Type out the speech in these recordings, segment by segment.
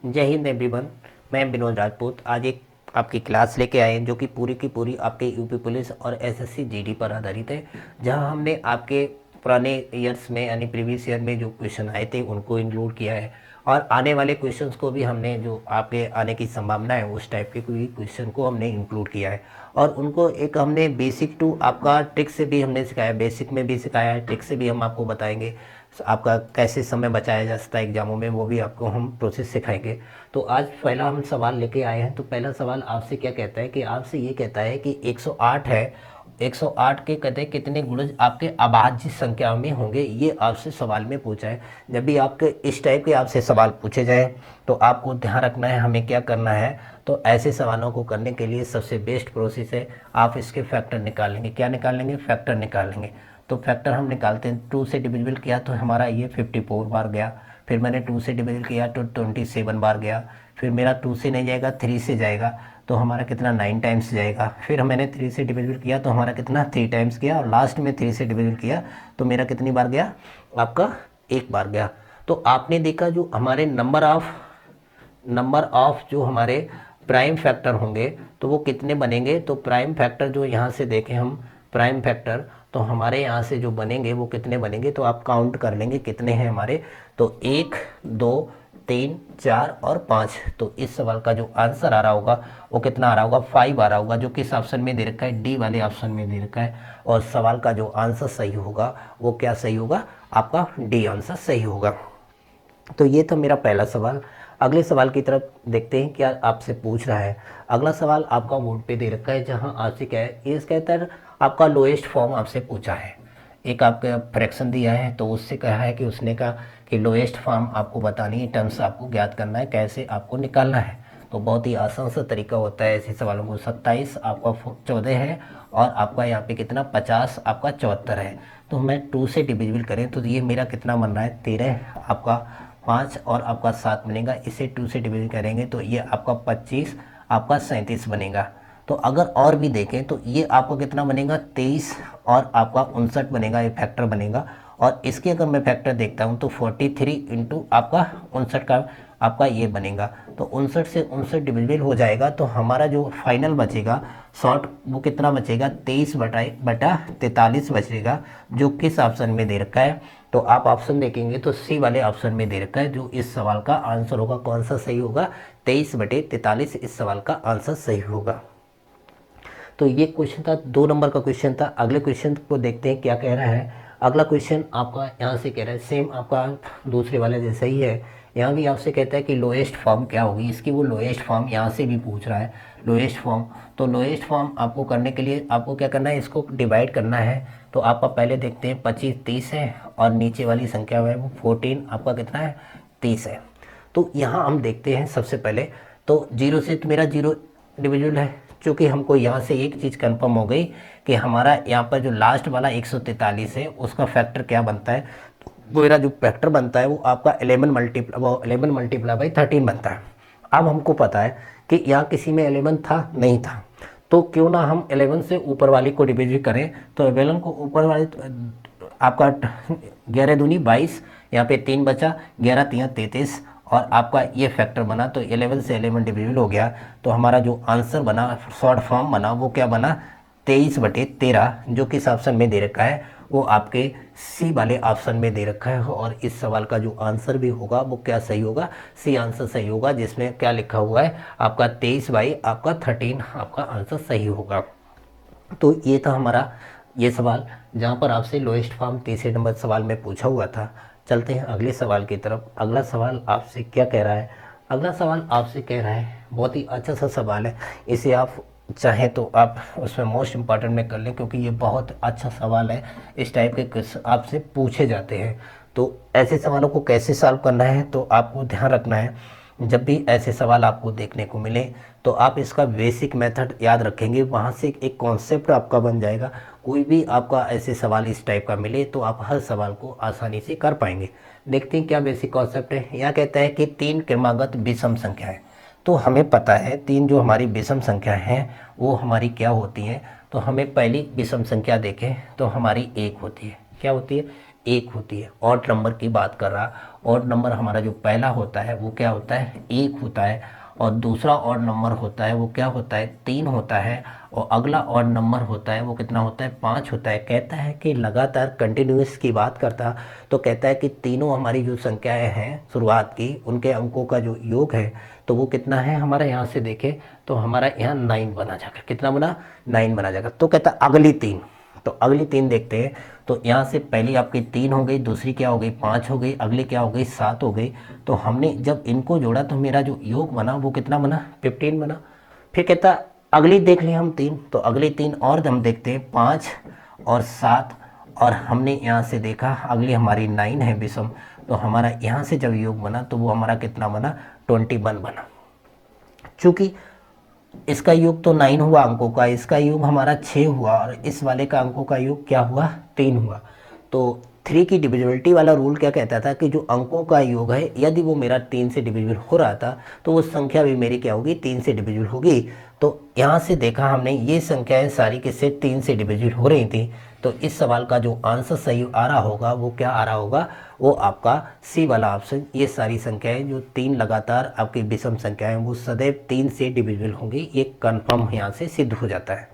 जय हिंद एवरीवन। मैं विनोद राजपूत आज एक आपकी क्लास लेके आए हैं जो कि पूरी की पूरी आपके यूपी पुलिस और एसएससी जीडी पर आधारित है, जहां हमने आपके पुराने ईयर्स में यानी प्रीवियस ईयर में जो क्वेश्चन आए थे उनको इंक्लूड किया है और आने वाले क्वेश्चंस को भी हमने जो आपके आने की संभावना है उस टाइप के कोई क्वेश्चन को हमने इंक्लूड किया है और उनको एक हमने बेसिक टू आपका ट्रिक से भी हमने सिखाया, बेसिक में भी सिखाया है, ट्रिक से भी हम आपको बताएंगे आपका कैसे समय बचाया जा सकता है एग्जामों में, वो भी आपको हम प्रोसेस सिखाएंगे। तो आज पहला हम सवाल लेके आए हैं। तो पहला सवाल आपसे क्या कहता है कि आपसे ये कहता है कि 108 है, 108 के कहते हैं कितने गुणज आपके अभाज्य संख्या में होंगे, ये आपसे सवाल में पूछा है। जब भी आपके इस टाइप के आपसे सवाल पूछे जाए तो आपको ध्यान रखना है हमें क्या करना है। तो ऐसे सवालों को करने के लिए सबसे बेस्ट प्रोसेस है आप इसके फैक्टर निकालेंगे। क्या निकालेंगे? फैक्टर निकालेंगे। तो फैक्टर हम निकालते हैं, 2 से डिविजिबल किया तो हमारा ये 54 बार गया, फिर मैंने 2 से डिविजिबल किया तो 27 बार गया, फिर मेरा 2 से नहीं जाएगा 3 से जाएगा तो हमारा कितना 9 टाइम्स जाएगा, फिर मैंने 3 से डिविजिबल किया तो हमारा कितना 3 टाइम्स गया और लास्ट में 3 से डिविजिबल किया तो मेरा कितनी बार गया? आपका 1 बार गया। तो आपने देखा जो हमारे नंबर ऑफ जो हमारे प्राइम फैक्टर होंगे तो वो कितने बनेंगे? तो प्राइम फैक्टर जो यहाँ से देखें हम प्राइम फैक्टर तो हमारे यहाँ से जो बनेंगे वो कितने बनेंगे? तो आप काउंट कर लेंगे कितने हैं हमारे। तो 1 2 3 4 और 5। तो इस सवाल का जो आंसर आ रहा होगा वो कितना आ रहा होगा? 5 आ रहा होगा, जो किस ऑप्शन में दे रखा है? डी वाले ऑप्शन में दे रखा है। और सवाल का जो आंसर सही होगा वो क्या सही होगा? आपका डी आंसर सही होगा। तो ये था मेरा पहला सवाल। अगले सवाल की तरफ देखते हैं क्या आपसे पूछ रहा है। अगला सवाल आपका बोर्ड पे दे रखा है, जहां आपसे क्या है, ये कहता है आपका लोएस्ट फॉर्म आपसे पूछा है। एक आपका फ्रैक्शन दिया है तो उससे कहा है कि उसने कहा कि लोएस्ट फॉर्म आपको बतानी है, टर्म्स आपको ज्ञात करना है, कैसे आपको निकालना है। तो बहुत ही आसान सा तरीका होता है ऐसे सवालों को। 27 आपका 14 है और आपका यहाँ पे कितना 50 आपका 74 है। तो मैं 2 से डिविजिबल करें तो ये मेरा कितना बन रहा है? 13 आपका 5 और आपका 7 बनेगा। इसे 2 से डिवाइड करेंगे तो ये आपका 25 आपका 37 बनेगा। तो अगर और भी देखें तो ये आपका कितना बनेगा? 23 और आपका 59 बनेगा, ये फैक्टर बनेगा। और इसके अगर मैं फैक्टर देखता हूँ तो 43 इंटू आपका 59 का आपका ये बनेगा। तो 59 से 59 डिविजिबल हो जाएगा तो हमारा जो फाइनल बचेगा शॉर्ट वो कितना बचेगा? 23 बटा 43 बचेगा, जो किस ऑप्शन में दे रखा है? तो आप ऑप्शन देखेंगे तो सी वाले ऑप्शन में दे रखा है, जो इस सवाल का आंसर होगा। कौन सा सही होगा? 23 बटे 43 इस सवाल का आंसर सही होगा। तो ये क्वेश्चन था, 2 नंबर का क्वेश्चन था। अगले क्वेश्चन को देखते हैं क्या कह रहा है। अगला क्वेश्चन आपका यहाँ से कह रहा है सेम आपका दूसरे वाले जैसा ही है। यहाँ भी आपसे कहता है कि लोएस्ट फॉर्म क्या होगी इसकी, वो लोएस्ट फॉर्म यहाँ से भी पूछ रहा है लोएस्ट फॉर्म। तो लोएस्ट फॉर्म आपको करने के लिए आपको क्या करना है? इसको डिवाइड करना है। तो आपका पहले देखते हैं 25 30 है और नीचे वाली संख्या है वो 14 आपका कितना है? 30 है। तो यहाँ हम देखते हैं सबसे पहले तो 0 से तो मेरा 0 डिविजिबल है, चूँकि हमको यहाँ से एक चीज़ कंफर्म हो गई कि हमारा यहाँ पर जो लास्ट वाला 143 है उसका फैक्टर क्या बनता है? वो मेरा जो फैक्टर बनता है वो आपका 11 मल्टीप्लाई बाई 13 बनता है। अब हमको पता है कि यहाँ किसी में 11 था नहीं था, तो क्यों ना हम 11 से ऊपर वाली को डिविजिट करें। तो 11 को ऊपर वाली आपका 11 दूनी 22, यहाँ पे 3 बचा, 11 3 33 और आपका ये फैक्टर बना। तो 11 से 11 डिविजिबल हो गया। तो हमारा जो आंसर बना शॉर्ट फॉर्म बना वो क्या बना? 23 बटे 13, जो किस ऑप्शन में दे रखा है? वो आपके सी वाले ऑप्शन में दे रखा है। और इस सवाल का जो आंसर भी होगा वो क्या सही होगा? सी आंसर सही होगा, जिसमें क्या लिखा हुआ है आपका 23 बाई आपका 13 आपका आंसर सही होगा। तो ये था हमारा ये सवाल, जहाँ पर आपसे लोएस्ट फॉर्म तीसरे नंबर सवाल में पूछा हुआ था। चलते हैं अगले सवाल की तरफ। अगला सवाल आपसे क्या कह रहा है? अगला सवाल आपसे कह रहा है, बहुत ही अच्छा सा सवाल है, इसे आप चाहें तो आप उसमें मोस्ट इम्पॉर्टेंट में कर लें, क्योंकि ये बहुत अच्छा सवाल है। इस टाइप के क्वेश्चन आपसे पूछे जाते हैं। तो ऐसे सवालों को कैसे सॉल्व करना है तो आपको ध्यान रखना है, जब भी ऐसे सवाल आपको देखने को मिले तो आप इसका बेसिक मेथड याद रखेंगे, वहाँ से एक कॉन्सेप्ट आपका बन जाएगा। कोई भी आपका ऐसे सवाल इस टाइप का मिले तो आप हर सवाल को आसानी से कर पाएंगे। देखते हैं क्या बेसिक कॉन्सेप्ट है। यहाँ कहता है कि 3 क्रमागत विषम संख्या है। तो हमें पता है 3 जो हमारी विषम संख्या हैं वो हमारी क्या होती हैं। तो हमें पहली विषम संख्या देखें तो हमारी 1 होती है। क्या होती है? 1 होती है। ऑड नंबर की बात कर रहा, ऑड नंबर हमारा जो पहला होता है वो क्या होता है, 1 होता है, और दूसरा ऑड नंबर होता है वो क्या होता है, 3 होता है, और अगला ऑड नंबर होता है वो कितना होता है, 5 होता है। कहता है कि लगातार कंटिन्यूस की बात करता तो कहता है कि तीनों हमारी जो संख्याएं हैं शुरुआत की, उनके अंकों का जो योग है तो वो कितना है हमारा, यहाँ से देखें तो हमारा यहाँ 9 बना जाएगा। कितना बना, 9 बना जाएगा। तो कहता है अगली 3, तो अगली 3 देखते हैं। तो यहाँ से पहली आपकी 3 हो गई, दूसरी क्या हो गई, 5 हो गई, अगली क्या हो गई, 7 हो गई। तो हमने जब इनको जोड़ा तो मेरा जो योग बना वो कितना बना, 15 बना। फिर कहता अगली देख लें हम 3, तो अगली 3 और हम देखते हैं, 5 और 7, और हमने यहाँ से देखा अगली हमारी 9 है विषम, तो हमारा यहाँ से जब योग बना तो वो हमारा कितना बना, 21 बना। चूँकि इसका योग तो 9 हुआ अंकों का, इसका योग हमारा 6 हुआ, और इस वाले का अंकों का योग क्या हुआ, 3 हुआ। तो 3 की डिविजिबिलिटी वाला रूल क्या कहता था कि जो अंकों का योग है यदि वो मेरा 3 से डिविजिबल हो रहा था तो वो संख्या भी मेरी क्या होगी, 3 से डिविजिबल होगी। तो यहाँ से देखा हमने ये संख्याएं सारी किससे, 3 से डिविजिबल हो रही थी। तो इस सवाल का जो आंसर सही आ रहा होगा वो क्या आ रहा होगा, वो आपका सी वाला ऑप्शन। ये सारी संख्याएं जो 3 लगातार आपकी विषम संख्याएं वो सदैव 3 से डिविजिबल होंगी, ये कन्फर्म यहाँ से सिद्ध हो जाता है।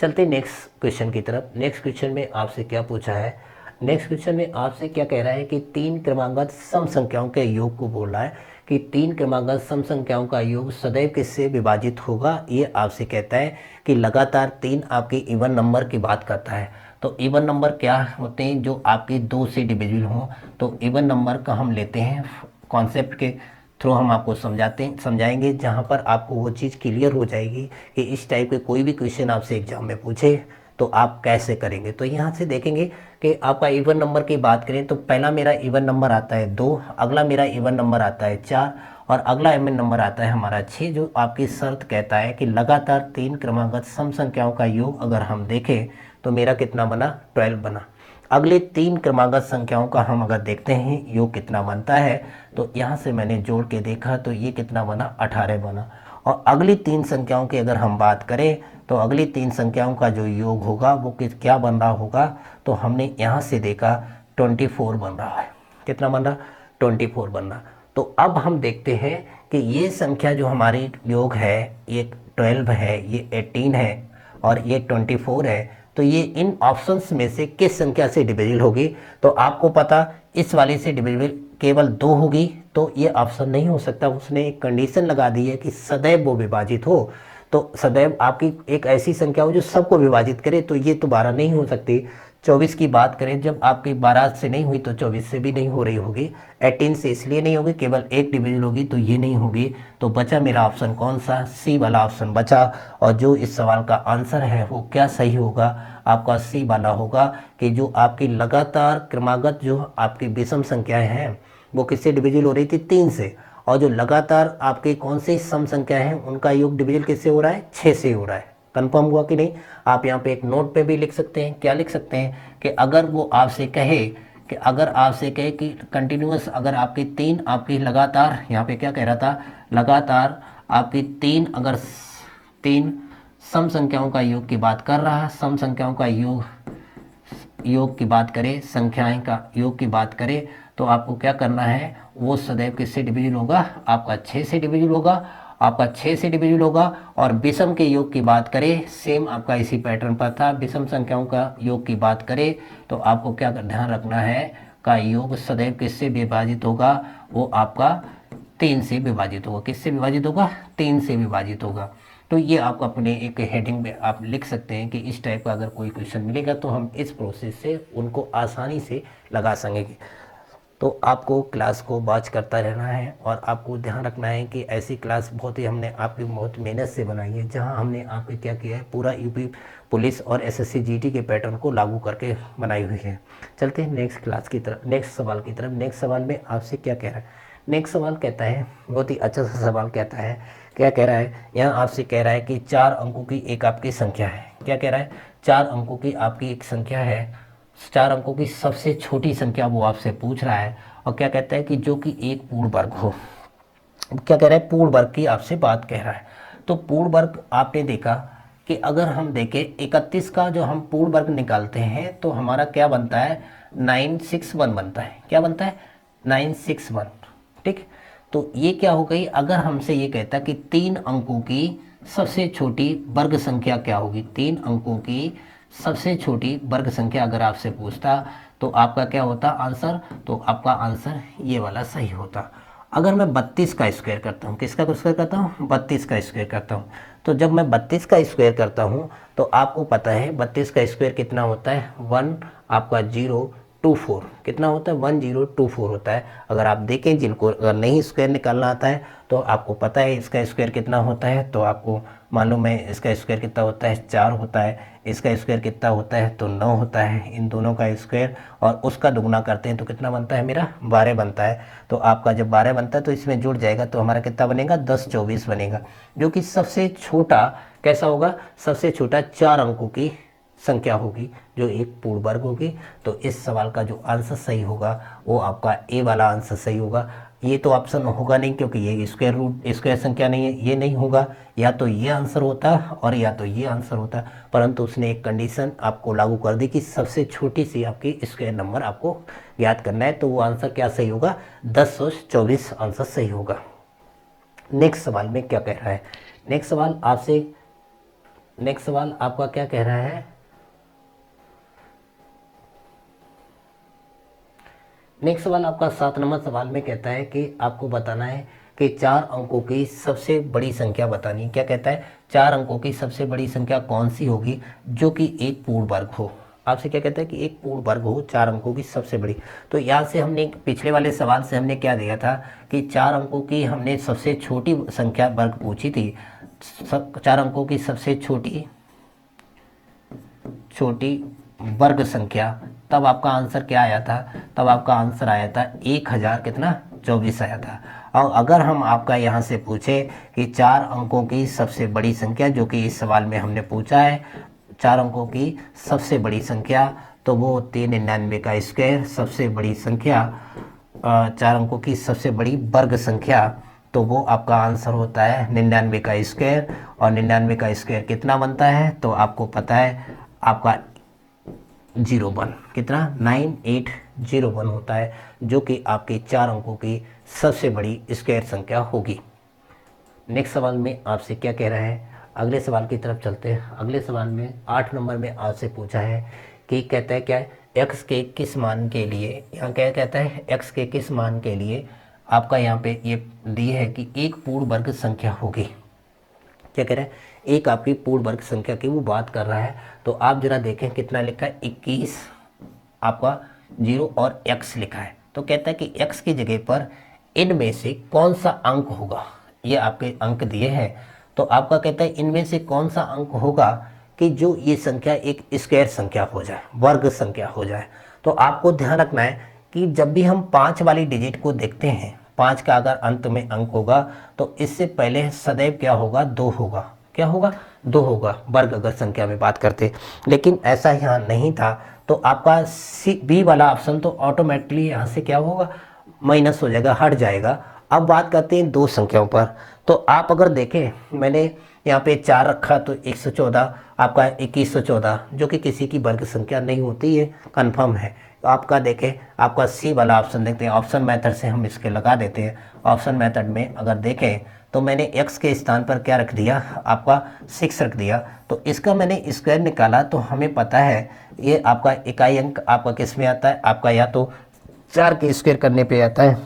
चलते नेक्स्ट क्वेश्चन की तरफ। नेक्स्ट क्वेश्चन में आपसे क्या पूछा है, नेक्स्ट क्वेश्चन में आपसे क्या कह रहा है कि 3 क्रमांगत सम संख्याओं के योग को बोल रहा है कि 3 क्रमांगत सम संख्याओं का योग सदैव किससे विभाजित होगा। ये आपसे कहता है कि लगातार 3 आपके इवन नंबर की बात करता है। तो इवन नंबर क्या होते हैं, जो आपके 2 से डिविजिबल हों। तो इवन नंबर का हम लेते हैं कॉन्सेप्ट के थ्रू, हम आपको समझाएंगे जहाँ पर आपको वो चीज़ क्लियर हो जाएगी कि इस टाइप के कोई भी क्वेश्चन आपसे एग्जाम में पूछे तो आप कैसे करेंगे। तो यहाँ से देखेंगे कि आपका इवन नंबर की बात करें तो पहला मेरा इवन नंबर आता है 2, अगला मेरा इवन नंबर आता है 4, और अगला इवन नंबर आता है हमारा 6। जो आपकी शर्त कहता है कि लगातार 3 क्रमागत सम संख्याओं का योग अगर हम देखें तो मेरा कितना बना, 12 बना। अगले 3 क्रमागत संख्याओं का हम अगर देखते हैं योग कितना बनता है, तो यहाँ से मैंने जोड़ के देखा तो ये कितना बना, 18 बना। और अगली 3 संख्याओं की अगर हम बात करें तो अगली 3 संख्याओं का जो योग होगा वो क्या बन रहा होगा, तो हमने यहाँ से देखा 24 बन रहा है। कितना बन रहा, 24 बन रहा। तो अब हम देखते हैं कि ये संख्या जो हमारी योग है ये 12 है, ये 18 है और ये 24 है, तो ये इन ऑप्शंस में से किस संख्या से डिविजिबल होगी। तो आपको पता इस वाले से डिविजिबल केवल 2 होगी, तो ये ऑप्शन नहीं हो सकता। उसने एक कंडीशन लगा दी है कि सदैव वो विभाजित हो, तो सदैव आपकी एक ऐसी संख्या हो जो सबको विभाजित करे, तो ये तो 12 नहीं हो सकती। 24 की बात करें, जब आपकी 12 से नहीं हुई तो 24 से भी नहीं हो रही होगी। 18 से इसलिए नहीं होगी, केवल एक डिविजन होगी, तो ये नहीं होगी। तो बचा मेरा ऑप्शन कौन सा, सी वाला ऑप्शन बचा। और जो इस सवाल का आंसर है वो क्या सही होगा, आपका सी वाला होगा कि जो आपकी लगातार क्रमागत जो आपकी विषम संख्याएं हैं वो किससे डिविजिबल हो रही थी, 3 से। और जो लगातार आपके कौन सी सम संख्या हैं उनका योग डिविजन किससे हो रहा है, 6 से हो रहा है। कंफर्म हुआ कि नहीं। आप यहाँ पे एक नोट पे भी लिख सकते हैं, क्या लिख सकते हैं कि अगर वो आपसे कहे कि कंटिन्यूअस, अगर आपकी 3 आपकी लगातार, यहाँ पे क्या कह रहा था, लगातार आपकी 3 अगर 3 सम संख्याओं का योग की बात कर रहा है, सम संख्याओं का योग की बात करें, संख्याएं का योग की बात करें, तो आपको क्या करना है, वो सदैव किससे डिविजिबल होगा, आपका 6 से डिविजिबल होगा, आपका 6 से डिविजिबल होगा। और विषम के योग की बात करें, सेम आपका इसी पैटर्न पर था, विषम संख्याओं का योग की बात करें तो आपको क्या ध्यान रखना है, का योग सदैव किससे विभाजित होगा, वो आपका 3 से विभाजित होगा। किससे विभाजित होगा, 3 से विभाजित होगा। तो ये आप अपने एक हेडिंग में आप लिख सकते हैं कि इस टाइप का अगर कोई क्वेश्चन मिलेगा तो हम इस प्रोसेस से उनको आसानी से लगा सकेंगे। तो आपको क्लास को वॉच करता रहना है और आपको ध्यान रखना है कि ऐसी क्लास हमने आपकी बहुत मेहनत से बनाई है, जहां हमने आपके क्या किया है, पूरा यूपी पुलिस और एसएससी जीटी के पैटर्न को लागू करके बनाई हुई है। चलते हैं नेक्स्ट क्लास की तरफ, नेक्स्ट सवाल की तरफ। नेक्स्ट सवाल में आपसे क्या कह रहा है, नेक्स्ट सवाल कहता है, बहुत ही अच्छा सा सवाल कहता है, क्या कह रहा है, यहाँ आपसे कह रहा है कि 4 अंकों की एक आपकी संख्या है। क्या कह रहा है, 4 अंकों की आपकी एक संख्या है, 4 अंकों की सबसे छोटी संख्या वो आपसे पूछ रहा है। और क्या कहता है कि जो कि एक पूर्ण वर्ग हो। क्या कह रहा है, पूर्ण वर्ग की आपसे बात कह रहा है। तो पूर्ण वर्ग आपने देखा कि अगर हम देखें 31 का जो हम पूर्ण वर्ग निकालते हैं तो हमारा क्या बनता है, 961 बनता है। क्या बनता है? 961। ठीक, तो ये क्या हो गई, अगर हमसे ये कहता कि 3 अंकों की सबसे छोटी वर्ग संख्या क्या होगी, 3 अंकों की सबसे छोटी वर्ग संख्या अगर आपसे पूछता तो आपका क्या होता आंसर, तो आपका आंसर ये वाला सही होता। अगर मैं 32 का स्क्वायर करता हूँ, किसका स्क्वायर करता हूँ? 32 का स्क्वायर करता हूँ। तो जब मैं 32 का स्क्वायर करता हूँ तो आपको पता है 32 का स्क्वायर कितना होता है? 1 आपका 024 कितना होता है? 1024 होता है। अगर आप देखें जिनको अगर नहीं स्क्वायर निकालना आता है तो आपको पता है इसका स्क्वायर कितना होता है, तो आपको मालूम है इसका स्क्वायर कितना होता है? 4 होता है। इसका स्क्वायर कितना होता है? तो 9 होता है। इन दोनों का स्क्वायर और उसका दुगना करते हैं तो कितना बनता है मेरा? 12 बनता है। तो आपका जब 12 बनता है तो इसमें जुड़ जाएगा तो हमारा कितना बनेगा? 1024 बनेगा, जो कि सबसे छोटा कैसा होगा? सबसे छोटा 4 अंकों की संख्या होगी जो एक पूर्ण वर्ग होगी। तो इस सवाल का जो आंसर सही होगा वो आपका ए वाला आंसर सही होगा। ये तो ऑप्शन होगा नहीं क्योंकि ये स्क्वायर संख्या नहीं है, ये नहीं होगा। या तो ये आंसर होता और या तो ये आंसर होता, परंतु उसने एक कंडीशन आपको लागू कर दी कि सबसे छोटी सी आपकी स्क्वायर नंबर आपको ज्ञात करना है। तो वो आंसर क्या सही होगा? 1024 आंसर सही होगा। नेक्स्ट सवाल में क्या कह रहा है? नेक्स्ट सवाल आपका क्या कह रहा है? नेक्स्ट सवाल आपका 7 नंबर सवाल में कहता है कि आपको बताना है कि 4 अंकों की सबसे बड़ी संख्या बतानी। क्या कहता है? 4 अंकों की सबसे बड़ी संख्या कौन सी होगी जो कि एक पूर्ण वर्ग हो। आपसे क्या कहता है कि एक पूर्ण वर्ग हो 4 अंकों की सबसे बड़ी। तो यहाँ से हमने पिछले वाले सवाल से हमने क्या दिया था कि 4 अंकों की हमने सबसे छोटी संख्या वर्ग पूछी थी। 4 अंकों की सबसे छोटी वर्ग संख्या, तब आपका आंसर क्या आया था? तब आपका आंसर आया था 1000 कितना? 24 आया था। और अगर हम आपका यहाँ से पूछे कि 4 अंकों की सबसे बड़ी संख्या, जो कि इस सवाल में हमने पूछा है 4 अंकों की सबसे बड़ी संख्या, तो वो 399 का स्क्वायर सबसे बड़ी संख्या, 4 अंकों की सबसे बड़ी वर्ग संख्या, तो वो आपका आंसर होता है 99 का स्क्वायर। और 99 का स्क्वायर कितना बनता है? तो आपको पता है आपका 01 कितना? 9801 होता है, जो कि आपके 4 अंकों की सबसे बड़ी स्क्वायर संख्या होगी। नेक्स्ट सवाल में आपसे क्या कह रहा है? अगले सवाल की तरफ चलते हैं। अगले सवाल में 8 नंबर में आपसे पूछा है कि कहता है क्या है? x के किस मान के लिए, यहाँ क्या कहता है? x के किस मान के लिए आपका यहाँ पे ये दिए है कि एक पूर्ण वर्ग संख्या होगी। क्या कह रहा है? एक आपकी पूर्ण वर्ग संख्या की वो बात कर रहा है। तो आप जरा देखें कितना लिखा है? 21 आपका 0 और x लिखा है। तो कहता है कि x की जगह पर इनमें से कौन सा अंक होगा। ये आपके अंक दिए हैं, तो आपका कहता है इनमें से कौन सा अंक होगा कि जो ये संख्या एक स्क्वायर संख्या हो जाए, वर्ग संख्या हो जाए। तो आपको ध्यान रखना है कि जब भी हम 5 वाली डिजिट को देखते हैं, 5 का अगर अंत में अंक होगा तो इससे पहले सदैव क्या होगा? 2 होगा। क्या होगा? 2 होगा, वर्ग अगर संख्या में बात करते। लेकिन ऐसा यहाँ नहीं था, तो आपका बी वाला ऑप्शन तो ऑटोमेटिकली यहाँ से क्या होगा? माइनस हो जाएगा, हट जाएगा। अब बात करते हैं 2 संख्याओं पर। तो आप अगर देखें, मैंने यहाँ पे 4 रखा तो 114 आपका 2114, जो कि किसी की वर्ग संख्या नहीं होती, ये कन्फर्म है। तो आपका देखें, आपका सी वाला ऑप्शन देखते हैं। ऑप्शन मेथड से हम इसके लगा देते हैं। ऑप्शन मेथड में अगर देखें तो मैंने x के स्थान पर क्या रख दिया? आपका 6 रख दिया। तो इसका मैंने स्क्वायर निकाला तो हमें पता है ये आपका इकाई अंक आपका किस में आता है? आपका या तो 4 के स्क्वायर करने पे आता है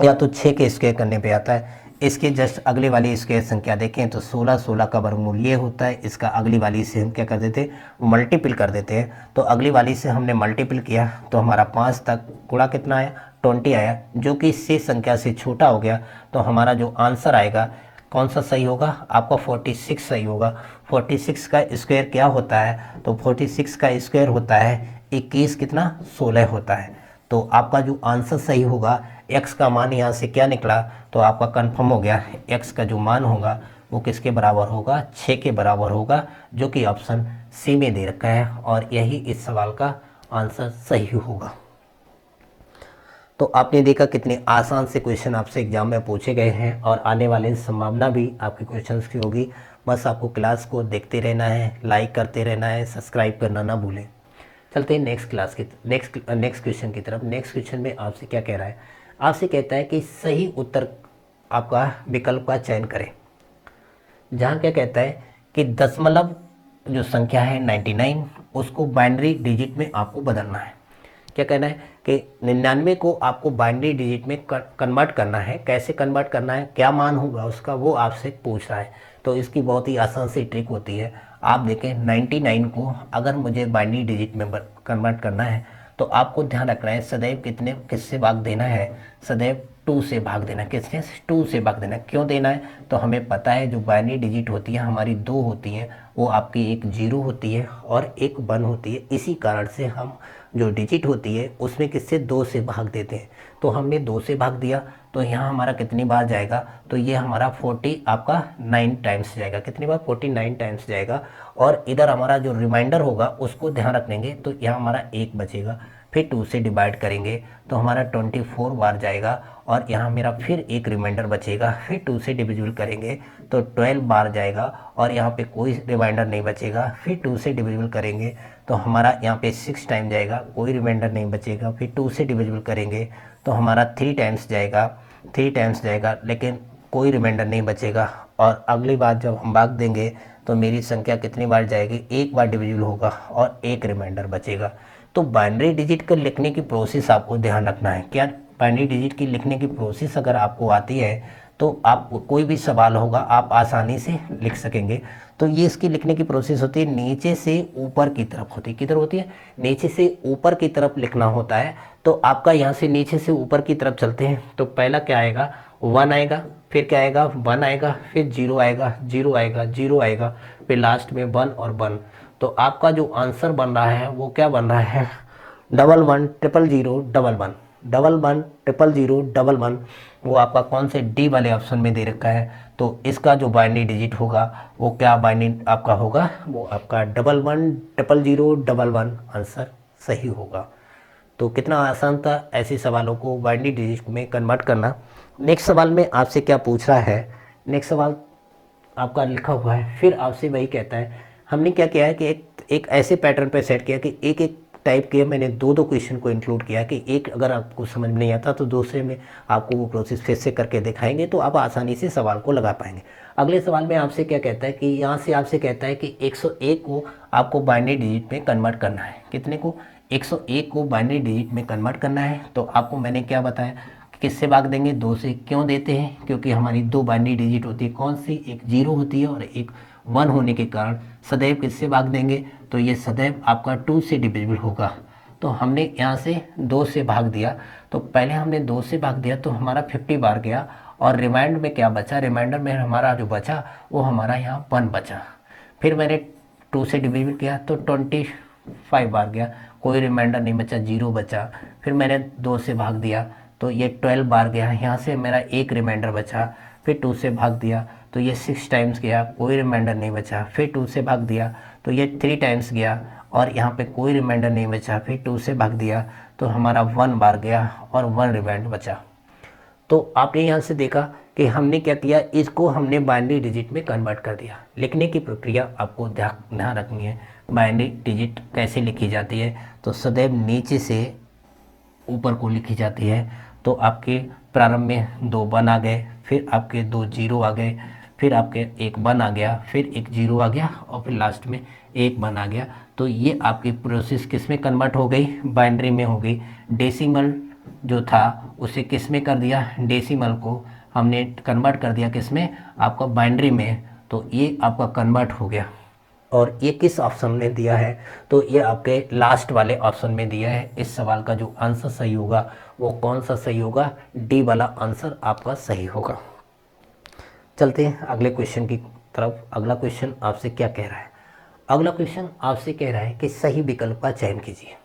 या तो 6 के स्क्वायर करने पे आता है। इसके जस्ट अगले वाली स्क्वायर संख्या देखें तो 16 का वर्गमूल ये होता है। इसका अगली वाली से हम क्या कर देते हैं? मल्टीपल कर देते हैं। तो अगली वाली से हमने मल्टीपल किया तो हमारा 5 तक गुणा कितना आया? 20 आया, जो कि इस संख्या से छोटा हो गया। तो हमारा जो आंसर आएगा कौन सा सही होगा? आपका 46 सही होगा। 46 का स्क्वायर क्या होता है? तो 46 का स्क्वायर होता है 21 कितना? 16 होता है। तो आपका जो आंसर सही होगा, x का मान यहाँ से क्या निकला? तो आपका कंफर्म हो गया, x का जो मान होगा वो किसके बराबर होगा? 6 के बराबर होगा, जो कि ऑप्शन सी में दे रखा है। और यही इस सवाल का आंसर सही होगा। तो आपने देखा कितने आसान से क्वेश्चन आपसे एग्जाम में पूछे गए हैं और आने वाले संभावना भी आपके क्वेश्चंस की होगी। बस आपको क्लास को देखते रहना है, लाइक करते रहना है, सब्सक्राइब करना ना भूलें। चलते हैं नेक्स्ट क्वेश्चन की तरफ। नेक्स्ट क्वेश्चन में आपसे क्या कह रहा है, आपसे कहता है कि सही उत्तर आपका विकल्प का चयन करें। जहाँ क्या कहता है कि दशमलव जो संख्या है 99 उसको बाइनरी डिजिट में आपको बदलना है। क्या कहना है कि 99 को आपको बाइनरी डिजिट में कन्वर्ट करना है। कैसे कन्वर्ट करना है, क्या मान होगा उसका, वो आपसे पूछ रहा है। तो इसकी बहुत ही आसान सी ट्रिक होती है। आप देखें 99 को अगर मुझे बाइनरी डिजिट में कन्वर्ट करना है तो आपको ध्यान रखना है सदैव किससे भाग देना है, सदैव 2 से भाग देना है। किससे? 2 से भाग देना है। क्यों देना है? तो हमें पता है जो बाइनरी डिजिट होती है हमारी 2 होती है, वो आपकी एक 0 होती है और एक 1 होती है। इसी कारण से हम जो डिजिट होती है उसमें किससे 2 से भाग देते हैं। तो हमने 2 से भाग दिया तो यहाँ हमारा कितनी बार जाएगा, तो ये हमारा 49 टाइम्स जाएगा। कितनी बार? 49 टाइम्स जाएगा। और इधर हमारा जो रिमाइंडर होगा उसको ध्यान रखेंगे तो यहाँ हमारा 1 बचेगा। फिर 2 से डिवाइड करेंगे तो हमारा 24 बार जाएगा और यहाँ मेरा फिर एक रिमाइंडर बचेगा। फिर 2 से डिविजिबल करेंगे तो 12 बार जाएगा और यहाँ पे कोई रिमाइंडर नहीं बचेगा। फिर 2 से डिविजिबल करेंगे तो हमारा यहाँ पे 6 टाइम जाएगा, कोई रिमाइंडर नहीं बचेगा। फिर 2 से डिविजिबल करेंगे तो हमारा 3 टाइम्स जाएगा, लेकिन कोई रिमाइंडर नहीं बचेगा। और अगली बार जब हम भाग देंगे तो मेरी संख्या कितनी बार जाएगी, 1 बार डिविजिबल होगा और एक रिमाइंडर बचेगा। तो बाइनरी डिजिट को लिखने की प्रोसेस आपको ध्यान रखना है। क्या बाइनरी डिजिट की लिखने की प्रोसेस अगर आपको आती है तो आप कोई भी सवाल होगा आप आसानी से लिख सकेंगे। तो ये इसकी लिखने की प्रोसेस होती है नीचे से ऊपर की तरफ होती है। किधर होती है? नीचे से ऊपर की तरफ लिखना होता है। तो आपका यहाँ से नीचे से ऊपर की तरफ चलते हैं तो पहला क्या आएगा, 1 आएगा। फिर क्या आएगा, 1 आएगा। फिर 0 आएगा, 0 आएगा, 0 आएगा। फिर लास्ट में 1 और 1। तो आपका जो आंसर बन रहा है वो क्या बन रहा है, 11000011, 11000011। वो आपका कौन से डी वाले ऑप्शन में दे रखा है। तो इसका जो बाइनरी डिजिट होगा वो क्या बाइनरी आपका होगा, वो आपका 11000011 आंसर सही होगा। तो कितना आसान था ऐसे सवालों को बाइनरी डिजिट में कन्वर्ट करना। नेक्स्ट सवाल में आपसे क्या पूछ रहा है, नेक्स्ट सवाल आपका लिखा हुआ है। फिर आपसे वही कहता है, हमने क्या किया है कि एक ऐसे पैटर्न पे सेट किया कि एक एक टाइप के मैंने 2 क्वेश्चन को इंक्लूड किया कि एक अगर आपको समझ में नहीं आता तो दूसरे में आपको वो प्रोसेस फिर से करके दिखाएंगे तो आप आसानी से सवाल को लगा पाएंगे। अगले सवाल में आपसे क्या कहता है कि यहाँ से आपसे कहता है कि 101 को आपको बाइनरी डिजिट में कन्वर्ट करना है। कितने को? 101 को बाइनरी डिजिट में कन्वर्ट करना है। तो आपको मैंने क्या बताया, किससे भाग देंगे, 2 से। क्यों देते हैं? क्योंकि हमारी 2 बाइनरी डिजिट होती है। कौन सी? एक 0 होती है और एक 1 होने के कारण सदैव किससे भाग देंगे, तो ये सदैव आपका 2 से डिविजिबल होगा। तो हमने यहाँ से 2 से भाग दिया। तो पहले हमने 2 से भाग दिया तो हमारा 50 बार गया और रिमाइंडर में क्या बचा, रिमाइंडर में हमारा जो बचा वो हमारा यहाँ 1 बचा। फिर मैंने 2 से डिविजिबल किया तो 25 बार गया, कोई रिमाइंडर नहीं बचा, 0 बचा। फिर मैंने 2 से भाग दिया तो ये 12 बार गया, यहाँ से मेरा एक रिमाइंडर बचा। फिर 2 से भाग दिया तो ये 6 टाइम्स गया, कोई रिमाइंडर नहीं बचा। फिर 2 से भाग दिया तो ये 3 टाइम्स गया और यहाँ पे कोई रिमाइंडर नहीं बचा। फिर 2 से भाग दिया तो हमारा 1 बार गया और 1 रिमाइंडर बचा। तो आपने यहाँ से देखा कि हमने क्या किया, इसको हमने बाइनरी डिजिट में कन्वर्ट कर दिया। लिखने की प्रक्रिया आपको ध्यान रखनी है। बाइनरी डिजिट कैसे लिखी जाती है, तो सदैव नीचे से ऊपर को लिखी जाती है। तो आपके प्रारंभ में 2 1 आ गए, फिर आपके 2 0 आ गए, फिर आपके एक 1 आ गया, फिर एक 0 आ गया और फिर लास्ट में एक 1 आ गया। तो ये आपकी प्रोसेस किस में कन्वर्ट हो गई, बाइनरी में हो गई। डेसिमल जो था उसे किस में कर दिया, डेसिमल को हमने कन्वर्ट कर दिया किस में, आपका बाइनरी में। तो ये आपका कन्वर्ट हो गया। और ये किस ऑप्शन में दिया है, तो ये आपके लास्ट वाले ऑप्शन में दिया है। इस सवाल का जो आंसर सही होगा वो कौन सा सही होगा, डी वाला आंसर आपका सही होगा। चलते हैं अगले क्वेश्चन की तरफ। अगला क्वेश्चन आपसे क्या कह रहा है, अगला क्वेश्चन आपसे कह रहा है कि सही विकल्प का चयन कीजिए।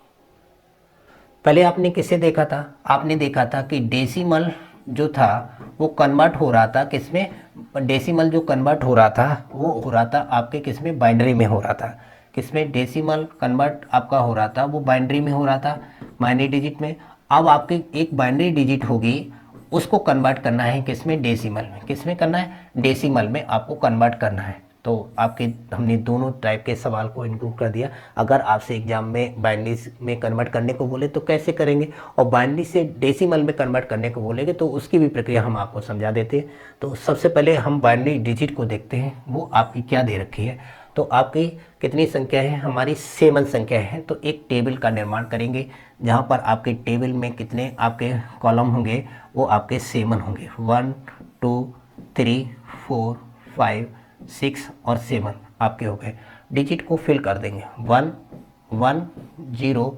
पहले आपने किसे देखा था, आपने देखा था कि डेसिमल जो था वो कन्वर्ट हो रहा था किसमें, डेसिमल जो कन्वर्ट हो रहा था वो हो रहा था आपके किसमें, बाइनरी में हो रहा था। किसमें डेसिमल कन्वर्ट आपका हो रहा था, वो बाइनरी में हो रहा था, बाइनरी डिजिट में। अब आपकी एक बाइनरी डिजिट होगी, उसको कन्वर्ट करना है किसमें, डेसिमल में। किसमें करना है, डेसिमल में आपको कन्वर्ट करना है। तो आपके हमने दोनों टाइप के सवाल को इंक्लूड कर दिया। अगर आपसे एग्जाम में बाइनरी में कन्वर्ट करने को बोले तो कैसे करेंगे, और बाइनरी से डेसिमल में कन्वर्ट करने को बोलेंगे तो उसकी भी प्रक्रिया हम आपको समझा देते हैं। तो सबसे पहले हम बाइनरी डिजिट को देखते हैं, वो आपकी क्या दे रखी है। तो आपकी कितनी संख्या है, हमारी 7 संख्या है। तो एक टेबल का निर्माण करेंगे जहाँ पर आपके टेबल में कितने आपके कॉलम होंगे, वो आपके 7 होंगे। 1 2 3 4 5 6 और 7 आपके हो गए। डिजिट को फिल कर देंगे 1 1 0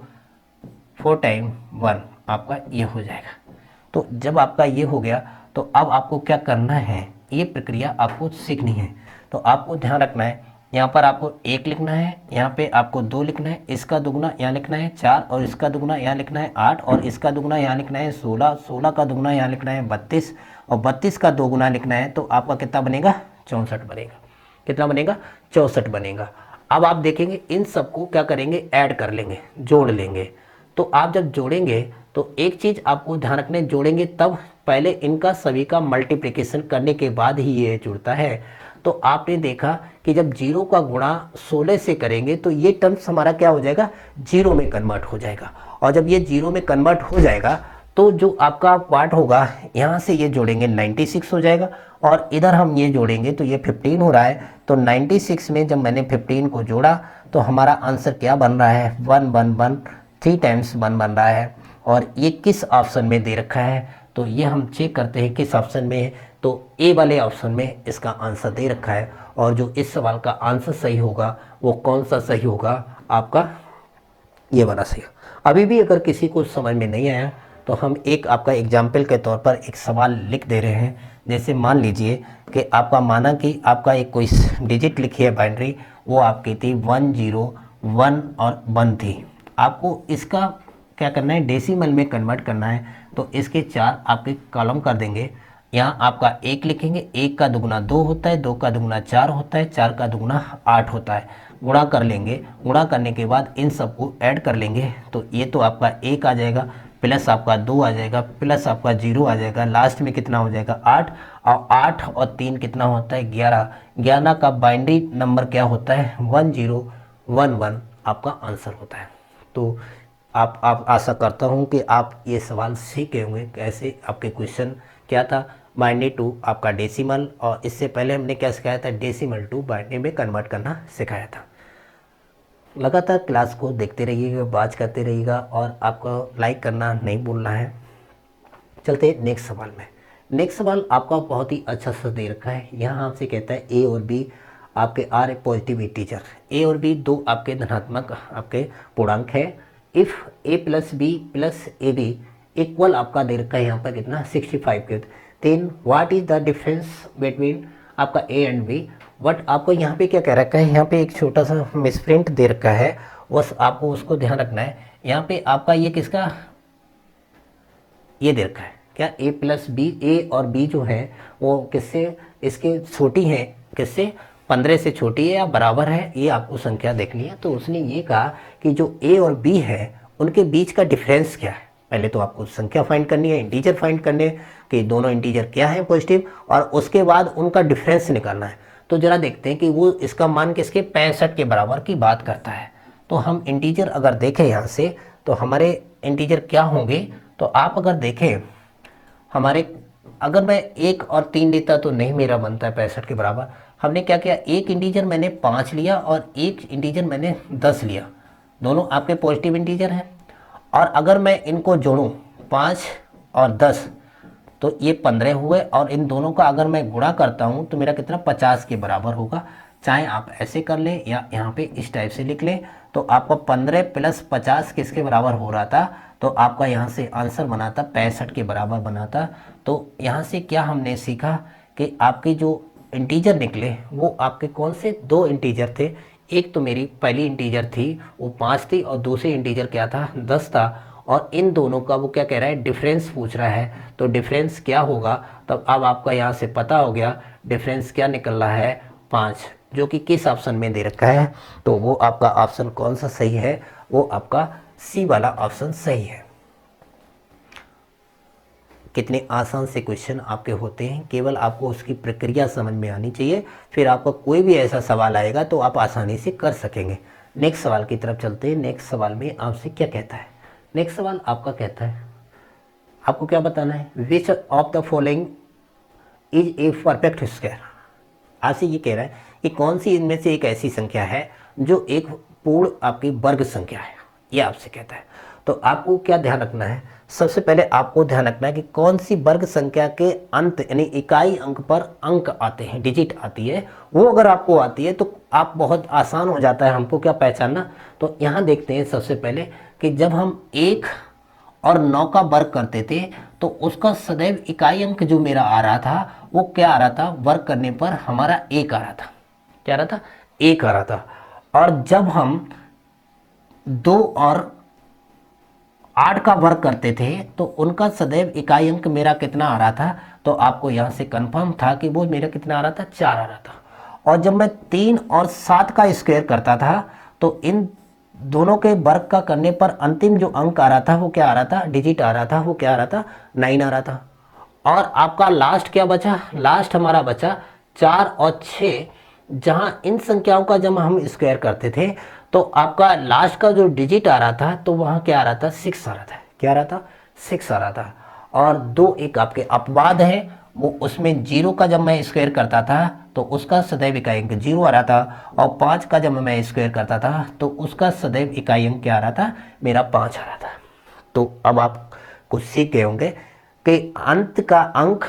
4 टाइम 1 आपका ये हो जाएगा। तो जब आपका ये हो गया तो अब आपको क्या करना है, ये प्रक्रिया आपको सीखनी है। तो आपको ध्यान रखना है, यहाँ पर आपको 1 लिखना है, यहाँ पे आपको 2 लिखना है, इसका दुगना यहाँ लिखना है 4 और इसका दुगना यहाँ लिखना है 8 और इसका दुगना यहाँ लिखना है 16, 16 का दुगना यहाँ लिखना है 32 और 32 का दोगुना लिखना है। तो आपका कितना बनेगा, 64 बनेगा। कितना बनेगा, 64 बनेगा। अब आप देखेंगे इन सबको क्या करेंगे, ऐड कर लेंगे, जोड़ लेंगे। तो आप जब जोड़ेंगे तो एक चीज़ आपको ध्यान रखने, जोड़ेंगे तब पहले इनका सभी का मल्टीप्लिकेशन करने के बाद ही ये जुड़ता है। तो आपने देखा कि जब 0 का गुणा 16 से करेंगे तो ये टर्म्स हमारा क्या हो जाएगा, 0 में कन्वर्ट हो जाएगा। और जब ये 0 में कन्वर्ट हो जाएगा तो जो आपका पार्ट होगा यहाँ से ये जोड़ेंगे 96 हो जाएगा, और इधर हम ये जोड़ेंगे तो ये 15 हो रहा है। तो 96 में जब मैंने 15 को जोड़ा तो हमारा आंसर क्या बन रहा है, 1 1 1 3 टाइम्स 1 बन रहा है। और ये किस ऑप्शन में दे रखा है, तो ये हम चेक करते हैं किस ऑप्शन में है। तो ए वाले ऑप्शन में इसका आंसर दे रखा है। और जो इस सवाल का आंसर सही होगा वो कौन सा सही होगा, आपका ये वाला सही। अभी भी अगर किसी को समझ में नहीं आया तो हम एक आपका एग्जाम्पल के तौर पर एक सवाल लिख दे रहे हैं। जैसे मान लीजिए कि आपका माना कि आपका एक कोई डिजिट लिखी है बाइनरी, वो आपकी थी 1 0 1 और 1 थी। आपको इसका क्या करना है, डेसिमल में कन्वर्ट करना है। तो इसके 4 आपके कॉलम कर देंगे। यहाँ आपका 1 लिखेंगे, 1 का दुगुना 2 होता है, 2 का दुगुना 4 होता है, 4 का दुगुना 8 होता है। गुणा कर लेंगे, गुणा करने के बाद इन सबको ऐड कर लेंगे। तो ये तो आपका 1 आ जाएगा, प्लस आपका 2 आ जाएगा, प्लस आपका 0 आ जाएगा, लास्ट में कितना हो जाएगा 8। और 8 और 3 कितना होता है 11। 11 का बाइनरी नंबर क्या होता है 1011 आपका आंसर होता है। तो आप आशा करता हूँ कि आप ये सवाल सीख गए होंगे कैसे आपके क्वेश्चन क्या था, बाइनरी टू आपका डेसिमल, और इससे पहले हमने क्या सिखाया था, डेसिमल टू बाइनरी में कन्वर्ट करना सिखाया था। लगातार क्लास को देखते रहिएगा, वॉच करते रहिएगा और आपको लाइक करना नहीं भूलना है। चलते नेक्स्ट सवाल में। नेक्स्ट सवाल आपका बहुत ही अच्छा सा दे रखा है। यहाँ आपसे कहता है ए और बी आपके आर पॉजिटिव इंटीजर, ए और बी दो आपके धनात्मक आपके पूर्णांक है। If a plus b plus a b equal आपका दे रखा है यहाँ पर कितना 65 के। Then what is the difference between आपका ए एंड बी। बट आपको यहाँ पे क्या कह रखा है, यहाँ पे एक छोटा सा मिसप्रिंट दे रखा है, बस आपको उसको ध्यान रखना है। यहाँ पे आपका ये किसका, ये दे रखा है क्या, ए प्लस बी, ए और बी जो है वो किससे इसके छोटी है, किससे 15 से छोटी है या बराबर है, ये आपको संख्या देखनी है। तो उसने ये कहा कि जो ए और बी है उनके बीच का डिफरेंस क्या है। पहले तो आपको संख्या फाइंड करनी है, इंटीजर फाइंड करने कि दोनों इंटीजर क्या है पॉजिटिव, और उसके बाद उनका डिफरेंस निकालना है। तो जरा देखते हैं कि वो इसका मान किसके 65 के बराबर की बात करता है। तो हम इंटीजर अगर देखें यहाँ से तो हमारे इंटीजर क्या होंगे, तो आप अगर देखें हमारे, अगर मैं 1 और 3 लेता तो नहीं मेरा बनता है 65 के बराबर। हमने क्या किया, एक इंटीजर मैंने 5 लिया और एक इंटीजर मैंने 10 लिया, दोनों आपके पॉजिटिव इंटीजर हैं। और अगर मैं इनको जोड़ूं 5 और 10 तो ये 15 हुए, और इन दोनों का अगर मैं गुणा करता हूं तो मेरा कितना 50 के बराबर होगा। चाहे आप ऐसे कर लें या यहाँ पे इस टाइप से लिख लें। तो आपका 15 प्लस 50 किसके बराबर हो रहा था, तो आपका यहाँ से आंसर बना था 65 के बराबर बना था। तो यहाँ से क्या हमने सीखा कि आपके जो इंटीजर निकले वो आपके कौन से दो इंटीजर थे। एक तो मेरी पहली इंटीजर थी वो 5 थी और दूसरी इंटीजर क्या था 10 था, और इन दोनों का वो क्या कह रहा है डिफरेंस पूछ रहा है। तो डिफरेंस क्या होगा, तब अब आपका यहाँ से पता हो गया डिफरेंस क्या निकल रहा है 5, जो कि किस ऑप्शन में दे रखा है। तो वो आपका ऑप्शन कौन सा सही है, वो आपका सी वाला ऑप्शन सही है। कितने आसान से क्वेश्चन आपके होते हैं, केवल आपको उसकी प्रक्रिया समझ में आनी चाहिए, फिर आपका कोई भी ऐसा सवाल आएगा तो आप आसानी से कर सकेंगे। नेक्स्ट सवाल की तरफ चलते हैं। नेक्स्ट सवाल में आपसे क्या कहता है, नेक्स्ट सवाल आपका कहता है आपको क्या बताना है, which of the following is a perfect square. आपसे ये कह रहा है कि कौन सी इनमें से एक ऐसी संख्या है जो एक पूर्ण आपकी वर्ग संख्या है, ये आपसे कहता है। तो आपको क्या ध्यान रखना है, सबसे पहले आपको ध्यान रखना है कि कौन सी वर्ग संख्या के अंत यानी इकाई अंक पर अंक आते हैं, डिजिट आती है, वो अगर आपको आती है तो आप बहुत आसान हो जाता है हमको क्या पहचानना। तो यहाँ देखते हैं सबसे पहले कि जब हम 1 और 9 का वर्ग करते थे तो उसका सदैव इकाई अंक जो मेरा आ रहा था वो क्या आ रहा था, वर्ग करने पर हमारा 1 आ रहा था। क्या आ रहा था, 1 आ रहा था। और जब हम 2 और 8 का वर्ग करते थे तो उनका सदैव इकाई अंक मेरा कितना आ रहा था, तो आपको यहाँ से कंफर्म था कि वो मेरा कितना आ रहा था, 4 आ रहा था। और जब मैं 3 और 7 का स्क्वायर करता था तो इन दोनों के वर्ग का करने पर अंतिम जो अंक आ रहा था वो क्या आ रहा था, डिजिट आ रहा था, वो क्या आ रहा था, 9 आ रहा था। और आपका लास्ट क्या बचा, लास्ट हमारा बचा 4 और 6, जहां इन संख्याओं का जब हम स्क्वायर करते थे तो आपका लास्ट का जो डिजिट आ रहा था तो वहां क्या आ रहा था, 6 आ रहा था। क्या आ रहा था, 6 आ रहा था। और 2 एक आपके अपवाद है, वो उसमें 0 का जब मैं स्क्वायर करता था तो उसका सदैव इकाई अंक 0 आ रहा था, और 5 का जब मैं स्क्वायर करता था तो उसका सदैव इकाई अंक क्या आ रहा था, मेरा 5 आ रहा था। तो अब आप कुछ सीख गए होंगे कि अंत का अंक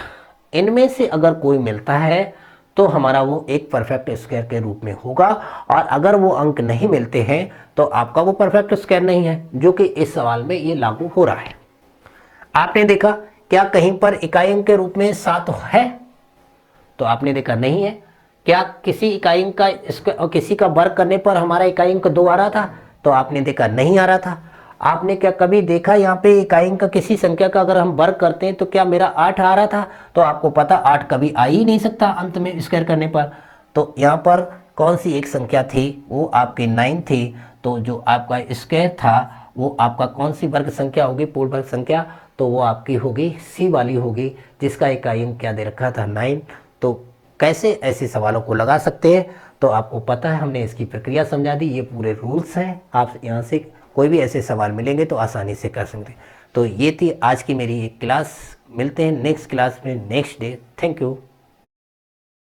इनमें से अगर कोई मिलता है तो हमारा वो एक परफेक्ट स्क्वायर के रूप में होगा, और अगर वो अंक नहीं मिलते हैं तो आपका वो परफेक्ट स्क्वायर नहीं है, जो कि इस सवाल में ये लागू हो रहा है। आपने देखा क्या कहीं पर इकाई अंक के रूप में 7 है, तो आपने देखा नहीं है। क्या किसी इकाई अंक का और किसी का वर्ग करने पर हमारा इकाई अंक 2 आ रहा था, तो आपने देखा नहीं आ रहा था। आपने क्या कभी देखा यहाँ पे इकाई अंक का किसी संख्या का अगर हम वर्ग करते हैं तो क्या मेरा 8 आ रहा था, तो आपको पता 8 कभी आ ही नहीं सकता अंत में स्क्वायर करने पर। तो यहाँ पर कौन सी एक संख्या थी, वो आपकी 9 थी। तो जो आपका स्क्वायर था वो आपका कौन सी वर्ग संख्या होगी, पूर्ण वर्ग संख्या, तो वो आपकी होगी सी वाली होगी, जिसका इकाई अंक क्या दे रखा था, 9। तो कैसे ऐसे सवालों को लगा सकते हैं, तो आपको पता है हमने इसकी प्रक्रिया समझा दी, ये पूरे रूल्स हैं। आप यहाँ से कोई भी ऐसे सवाल मिलेंगे तो आसानी से कर सकते हैं। तो ये थी आज की मेरी एक क्लास, मिलते हैं नेक्स्ट क्लास में नेक्स्ट डे। Thank you.